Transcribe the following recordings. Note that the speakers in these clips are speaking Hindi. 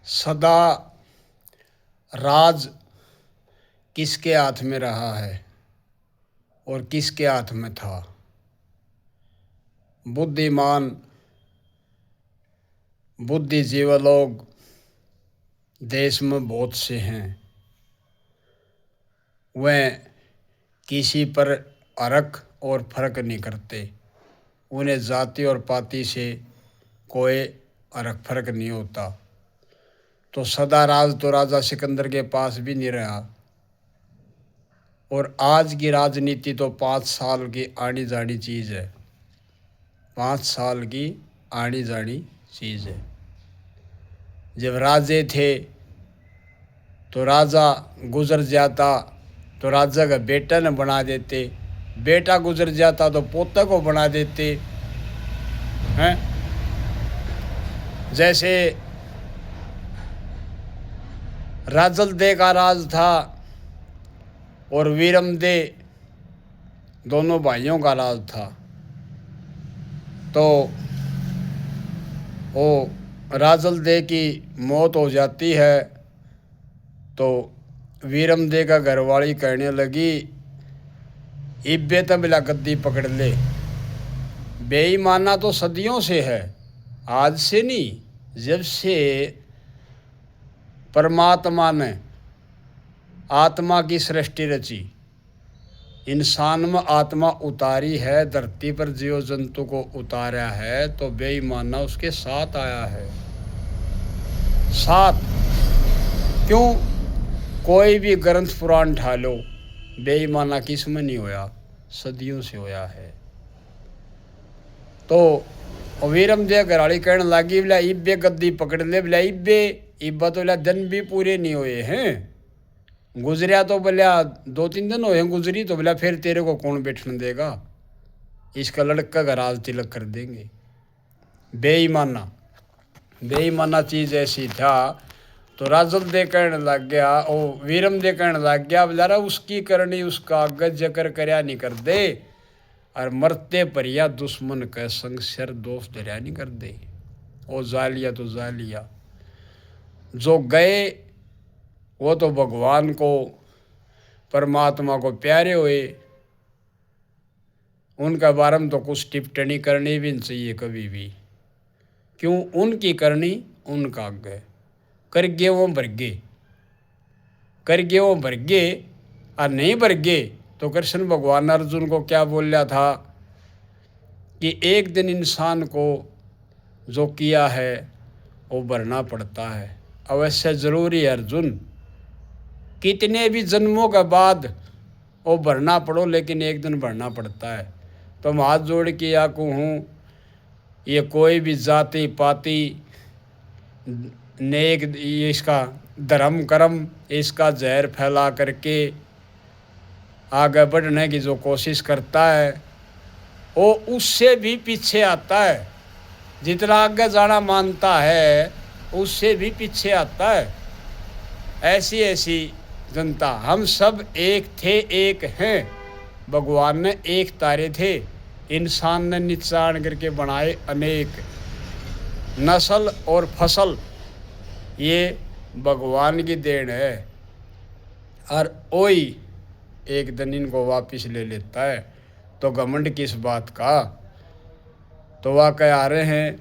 सदा राज किसके हाथ में रहा है और किसके हाथ में था। बुद्धिमान बुद्धिजीवी लोग देश में बहुत से हैं। वह किसी पर अरक और फर्क नहीं करते। उन्हें जाति और पाति से कोई अरक फर्क नहीं होता। तो सदा राज तो राजा सिकंदर के पास भी नहीं रहा। और आज की राजनीति तो 5 साल की आनी जानी चीज़ है। 5 साल की आनी जानी चीज़ है। जब राजे थे तो राजा गुजर जाता तो राजा का बेटा ने बना देते, बेटा गुजर जाता तो पोता को बना देते हैं। जैसे राजल दे का राज था और वीरम दे दोनों भाइयों का राज था। तो वो राजल दे की मौत हो जाती है तो वीरम दे का घरवाली कहने लगी, इब्बे तो बिला गद्दी पकड़ ले। बेईमाना तो सदियों से है, आज से नहीं। जब से परमात्मा ने आत्मा की सृष्टि रची, इंसान में आत्मा उतारी है, धरती पर जीव जंतु को उतारा है, तो बेईमाना उसके साथ आया है। साथ क्यों? कोई भी ग्रंथ पुराण उठा लो, बेईमाना किस में नहीं होया, सदियों से होया है। तो वीरम दे घराड़ी कहने लगी, बोला इब्बे गद्दी पकड़ ले। बोला इब्बे इब्बा तो बोला दिन भी पूरे नहीं हुए हैं, गुजरिया तो बोला 2-3 दिन हुए गुजरी, तो बोला फिर तेरे को कौन बैठने देगा, इसका लड़का का राज तिलक कर देंगे। बेईमाना बेईमाना चीज़ ऐसी था। तो राजल दे कहने लग गया, ओ वीरम दे कहने लग गया, बोला उसकी करनी उसका आगे जकर करया नहीं कर दे, और मरते परिया दुश्मन का संग सिर दोस्त दरिया नहीं कर दे। ओ जालिया तो जालिया, जो गए वो तो भगवान को परमात्मा को प्यारे हुए, उनका बारे में तो कुछ टिप्पणी करनी भी नहीं चाहिए कभी भी। क्यों? उनकी करनी उनका आगे कर गए वो भर गए, कर गए वो भर गए, और नहीं भर गए तो कृष्ण भगवान अर्जुन को क्या बोल रहा था कि एक दिन इंसान को जो किया है वो भरना पड़ता है। अवश्य जरूरी है अर्जुन, कितने भी जन्मों के बाद वो भरना पड़ो, लेकिन एक दिन भरना पड़ता है। तो हम हाथ जोड़ के या कहूँ, ये कोई भी जाति पाति नेक ये इसका धर्म कर्म इसका जहर फैला करके आगे बढ़ने की जो कोशिश करता है वो उससे भी पीछे आता है। जितना आगे जाना मानता है उससे भी पीछे आता है। ऐसी ऐसी जनता, हम सब एक थे एक हैं। भगवान ने एक तारे थे, इंसान ने निचान करके बनाए अनेक। नस्ल और फसल ये भगवान की देन है, और वही एक दिन इनको वापिस ले लेता है। तो घमंड किस बात का? तो वह कह रहे हैं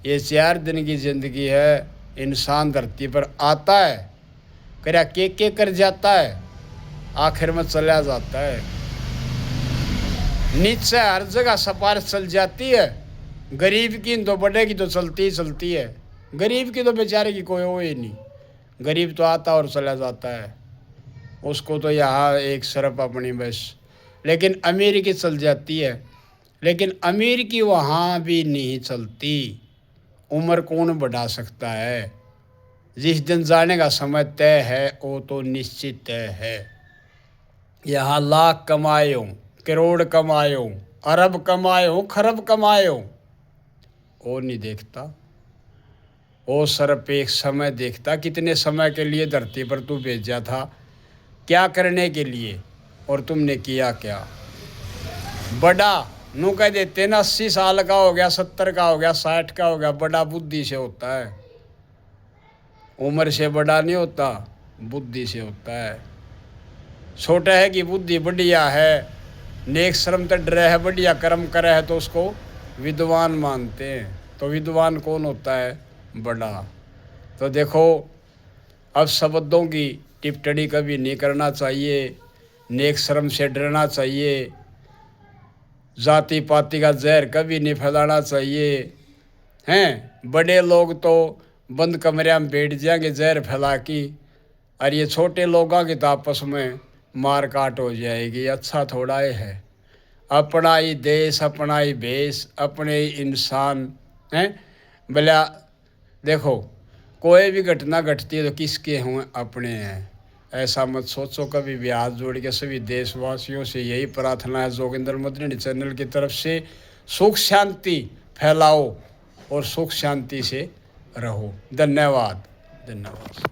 ये 4 दिन की जिंदगी है। इंसान धरती पर आता है, क्या के कर जाता है, आखिर में चला जाता है। नीचे हर जगह सिफारिश चल जाती है। गरीब की तो बड़े की तो चलती ही चलती है, गरीब की तो बेचारे की कोई हो ही नहीं। गरीब तो आता और चला जाता है, उसको तो यहाँ एक सरफ अपनी बस। लेकिन अमीर की चल जाती है, लेकिन अमीर की वहाँ भी नहीं चलती। उम्र कौन बढ़ा सकता है? जिस दिन जाने का समय तय है वो तो निश्चित तय है। यहाँ लाख कमाए हो, करोड़ कमाए हो, अरब कमाए हो, खरब कमाए हो, वो नहीं देखता। वो सिर्फ एक समय देखता, कितने समय के लिए धरती पर तू भेजा था, क्या करने के लिए, और तुमने किया क्या। बड़ा नू कह देते ना 80 साल का हो गया, 70 का हो गया, 60 का हो गया, बड़ा बुद्धि से होता है। उम्र से बड़ा नहीं होता, बुद्धि से होता है। छोटा है कि बुद्धि बढ़िया है, नेक श्रम तो डरे है, बढ़िया कर्म करे है तो उसको विद्वान मानते हैं। तो विद्वान कौन होता है? बड़ा। तो देखो, अब शब्दों की टिप्पणी कभी नहीं करना चाहिए, नेक श्रम से डरना चाहिए, जाति पाति का जहर कभी नहीं फैलाना चाहिए। हैं, बड़े लोग तो बंद कमरे में बैठ जाएंगे जहर फैला की, और ये छोटे लोगों की तो आपस में मार काट हो जाएगी। अच्छा थोड़ा ही है, अपना ही देश, अपना ही भेष, अपने ही इंसान हैं। भला देखो, कोई भी घटना घटती है तो किसके हुए? अपने हैं। ऐसा मत सोचो कभी भी। हाथ जोड़ के सभी देशवासियों से यही प्रार्थना है जोगिंदर मदनी चैनल की तरफ से, सुख शांति फैलाओ और सुख शांति से रहो। धन्यवाद, धन्यवाद।